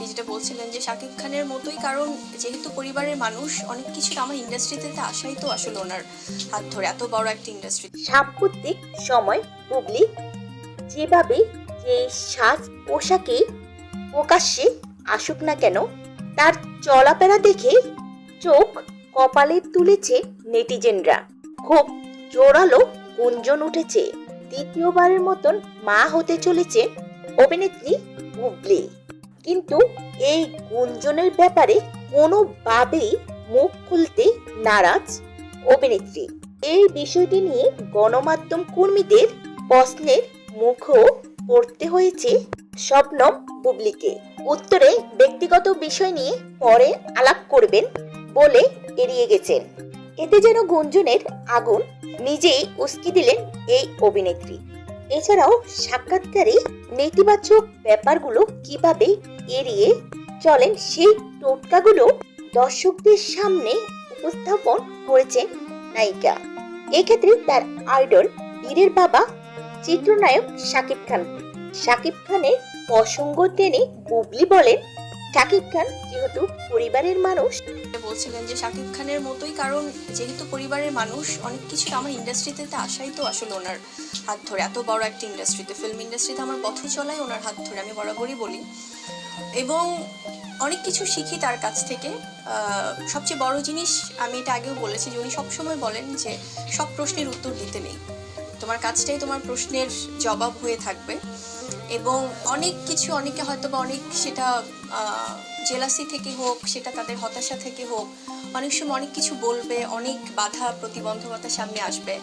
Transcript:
আপনি যেটা বলছিলেন যে শাকিব খানের মতোই, কারণ যেহেতু পরিবারের মানুষ অনেক কিছু আমার ইন্ডাস্ট্রিতে আসাই তো আসলে ওনার হাত ধরে, এত বড় একটা ইন্ডাস্ট্রি। সাম্প্রতিক সময় বুবলি যেভাবে যে সাজ পোশাকে প্রকাশ্যে আসুক না কেন, তার চলাফেরা দেখে চোখ কপালে তুলেছে নেটিজেনরা। খুব জোরালো গুঞ্জন উঠেছে দ্বিতীয়বারের মতন মা হতে চলেছে অভিনেত্রী বুবলি। কিন্তু এই গুঞ্জনের ব্যাপারে কোনোভাবেই মুখ খুলতে নারাজ অভিনেত্রী। এই বিষয়টি নিয়ে গণমাধ্যম কর্মীদের প্রশ্নের মুখও পড়তে হয়েছে শবনম বুবলিকে। উত্তরে ব্যক্তিগত বিষয় নিয়ে পরে আলাপ করবেন বলে এড়িয়ে গেছেন। এতে যেন গুঞ্জনের আগুন নিজেই উস্কি দিলেন এই অভিনেত্রী। এছাড়াও সাক্ষাৎকারে নেতিবাচক ব্যাপারগুলো কিভাবে এড়িয়ে চলেন সেই টোটকাগুলো দর্শকদের সামনে উপস্থাপন করেছেন নায়িকা। এক্ষেত্রে তার আইডল বীরের বাবা চিত্রনায়ক শাকিব খান। শাকিব খানের প্রসঙ্গ টেনে বুবলি বলেন, শাকিব খান যেহেতু পরিবারের মানুষ। বলছিলেন যে শাকিব খানের মতোই, কারণ যেহেতু পরিবারের মানুষ অনেক কিছু আমার ইন্ডাস্ট্রিতে আসাই তো আসলে ওনার হাত ধরে, এত বড় একটা ইন্ডাস্ট্রিতে, ফিল্ম ইন্ডাস্ট্রিতে আমার পথ চলাই ওনার হাত ধরে, আমি বরাবরই বলি। এবং অনেক কিছু শিখি তার কাছ থেকে। সবচেয়ে বড় জিনিস, আমি এটা আগেও বলেছি যে উনি সবসময় বলেন যে সব প্রশ্নের উত্তর দিতে নেই, তোমার কাজটাই তোমার প্রশ্নের জবাব হয়ে থাকবে। এবং অনেক কিছু, অনেকে হয়তো বা অনেক সেটা জেলাসি থেকে হোক, সেটা তাদের হতাশা থেকে হোক, অনেক সময় অনেক কিছু বলবে, অনেক বাধা প্রতিবন্ধকতার সামনে আসবে।